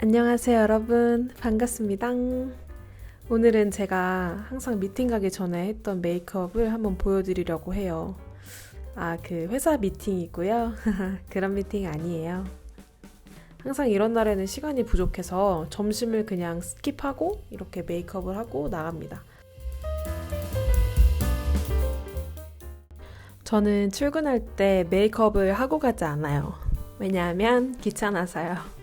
안녕하세요, 여러분. 반갑습니다. 오늘은 제가 항상 미팅 가기 전에 했던 메이크업을 한번 보여드리려고 해요. 그 회사 미팅이고요. 그런 미팅 아니에요. 항상 이런 날에는 시간이 부족해서 점심을 그냥 스킵하고 이렇게 메이크업을 하고 나갑니다. 저는 출근할 때 메이크업을 하고 가지 않아요. 왜냐하면 귀찮아서요.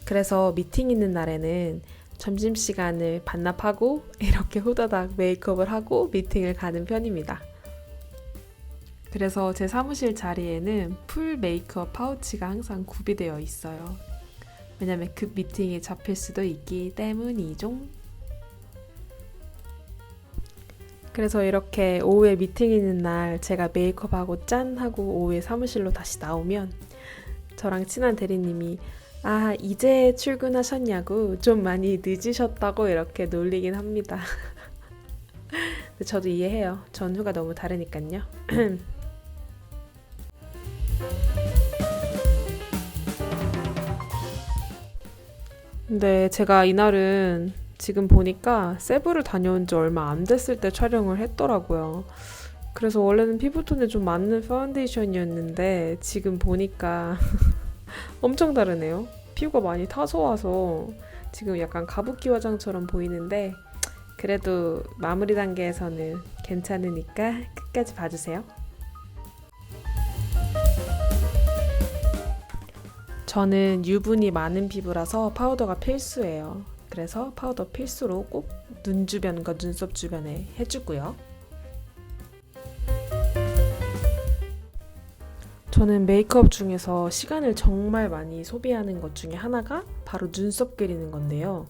그래서 미팅 있는 날에는 점심시간을 반납하고 이렇게 후다닥 메이크업을 하고 미팅을 가는 편입니다. 그래서 제 사무실 자리에는 풀 메이크업 파우치가 항상 구비되어 있어요. 왜냐면 급 미팅에 잡힐 수도 있기 때문이죠. 그래서 이렇게 오후에 미팅 있는 날 제가 메이크업하고 짠 하고 오후에 사무실로 다시 나오면 저랑 친한 대리님이 이제 출근하셨냐고 좀 많이 늦으셨다고 이렇게 놀리긴 합니다. 근데 저도 이해해요. 전후가 너무 다르니까요. 근데 제가 이날은 지금 보니까 세부를 다녀온 지 얼마 안 됐을 때 촬영을 했더라고요. 그래서 원래는 피부톤에 좀 맞는 파운데이션이었는데 지금 보니까 엄청 다르네요. 피부가 많이 타서 와서 지금 약간 가습기 화장처럼 보이는데 그래도 마무리 단계에서는 괜찮으니까 끝까지 봐주세요. 저는 유분이 많은 피부라서 파우더가 필수예요. 그래서 파우더 필수로 꼭 눈 주변과 눈썹 주변에 해주고요. 저는 메이크업 중에서 시간을 정말 많이 소비하는 것 중에 하나가 바로 눈썹 그리는 건데요.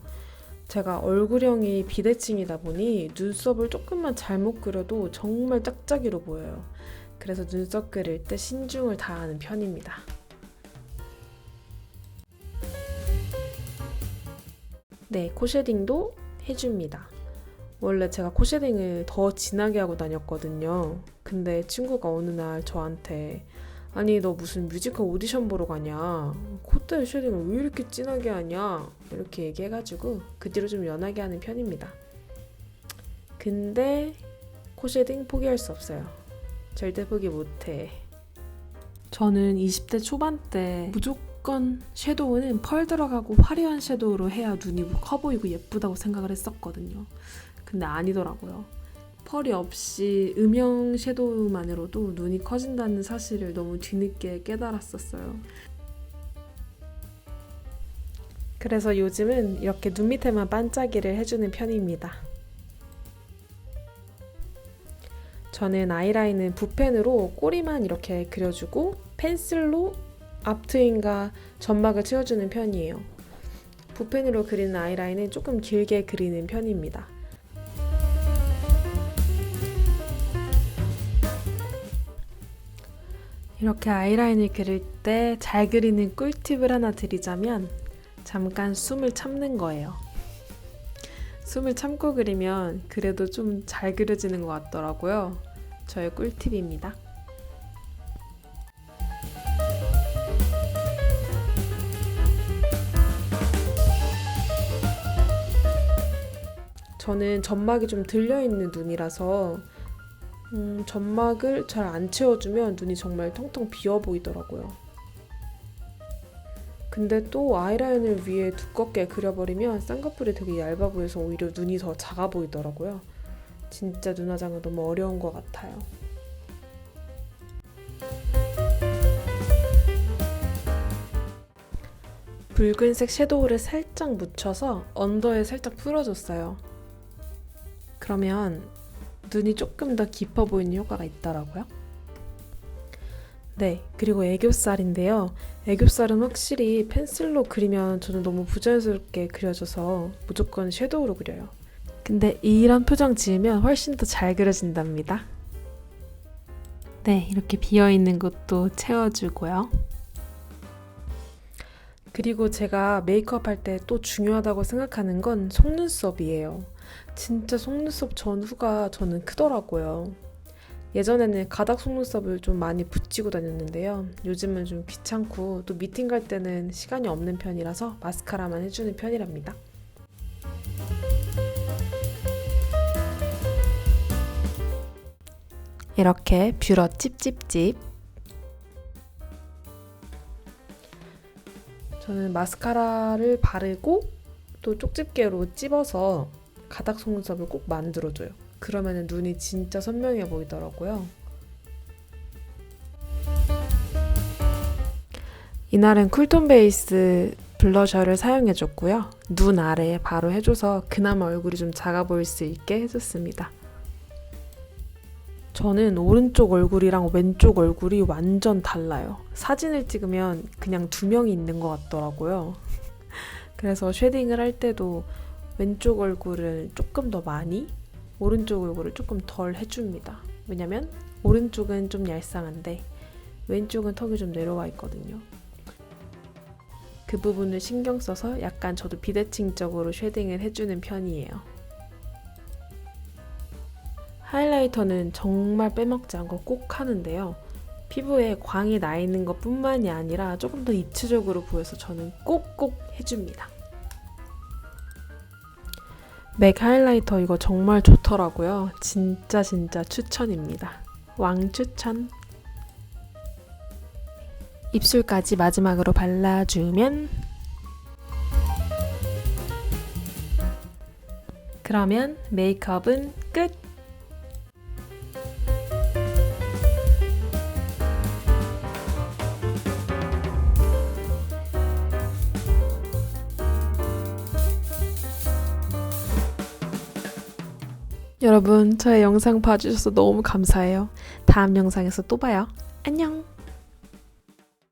제가 얼굴형이 비대칭이다 보니 눈썹을 조금만 잘못 그려도 정말 짝짝이로 보여요. 그래서 눈썹 그릴 때 신중을 다하는 편입니다. 네, 코 쉐딩도 해줍니다. 원래 제가 코 쉐딩을 더 진하게 하고 다녔거든요. 근데 친구가 어느 날 저한테 아니 너 무슨 뮤지컬 오디션 보러 가냐? 콧대 쉐딩을 왜 이렇게 진하게 하냐? 이렇게 얘기해가지고 그 뒤로 좀 연하게 하는 편입니다. 근데 코 쉐딩 포기할 수 없어요. 절대 포기 못해. 저는 20대 초반 때 무조건 섀도우는 펄 들어가고 화려한 섀도우로 해야 눈이 커 보이고 예쁘다고 생각을 했었거든요. 근데 아니더라고요. 펄이 없이 음영 섀도우만으로도 눈이 커진다는 사실을 너무 뒤늦게 깨달았었어요. 그래서 요즘은 이렇게 눈 밑에만 반짝이를 해주는 편입니다. 저는 아이라인은 붓펜으로 꼬리만 이렇게 그려주고 펜슬로 앞트임과 점막을 채워주는 편이에요. 붓펜으로 그리는 아이라인은 조금 길게 그리는 편입니다. 이렇게 아이라인을 그릴 때 잘 그리는 꿀팁을 하나 드리자면 잠깐 숨을 참는 거예요. 숨을 참고 그리면 그래도 좀 잘 그려지는 것 같더라고요. 저의 꿀팁입니다. 저는 점막이 좀 들려있는 눈이라서 점막을 잘 안 채워주면 눈이 정말 텅텅 비어 보이더라고요. 근데 또 아이라인을 위에 두껍게 그려버리면 쌍꺼풀이 되게 얇아 보여서 오히려 눈이 더 작아 보이더라고요. 진짜 눈화장은 너무 어려운 것 같아요. 붉은색 섀도우를 살짝 묻혀서 언더에 살짝 풀어줬어요. 그러면 눈이 조금 더 깊어 보이는 효과가 있더라고요. 네, 그리고 애교살인데요. 애교살은 확실히 펜슬로 그리면 저는 너무 부자연스럽게 그려져서 무조건 섀도우로 그려요. 근데 이런 표정 지으면 훨씬 더 잘 그려진답니다. 네, 이렇게 비어있는 곳도 채워주고요. 그리고 제가 메이크업 할 때 또 중요하다고 생각하는 건 속눈썹이에요. 진짜 속눈썹 전후가 저는 크더라고요. 예전에는 가닥 속눈썹을 좀 많이 붙이고 다녔는데요. 요즘은 좀 귀찮고 또 미팅 갈 때는 시간이 없는 편이라서 마스카라만 해주는 편이랍니다. 이렇게 뷰러 찝찝찝. 저는 마스카라를 바르고 또 쪽집게로 찝어서 가닥 속눈썹을 꼭 만들어줘요. 그러면 눈이 진짜 선명해 보이더라고요. 이날은 쿨톤 베이스 블러셔를 사용해줬고요. 눈 아래에 바로 해줘서 그나마 얼굴이 좀 작아 보일 수 있게 해줬습니다. 저는 오른쪽 얼굴이랑 왼쪽 얼굴이 완전 달라요. 사진을 찍으면 그냥 두 명이 있는 것 같더라고요. 그래서 쉐딩을 할 때도 왼쪽 얼굴을 조금 더 많이, 오른쪽 얼굴을 조금 덜 해줍니다. 왜냐면 오른쪽은 좀 얄쌍한데 왼쪽은 턱이 좀 내려와 있거든요. 그 부분을 신경 써서 약간 저도 비대칭적으로 쉐딩을 해주는 편이에요. 하이라이터는 정말 빼먹지 않고 꼭 하는데요. 피부에 광이 나 있는 것 뿐만이 아니라 조금 더 입체적으로 보여서 저는 꼭꼭 해줍니다. 맥 하이라이터 이거 정말 좋더라고요. 진짜 추천입니다. 왕추천! 입술까지 마지막으로 발라주면 그러면 메이크업은 끝! 여러분, 저의 영상 봐주셔서 너무 감사해요. 다음 영상에서 또 봐요. 안녕!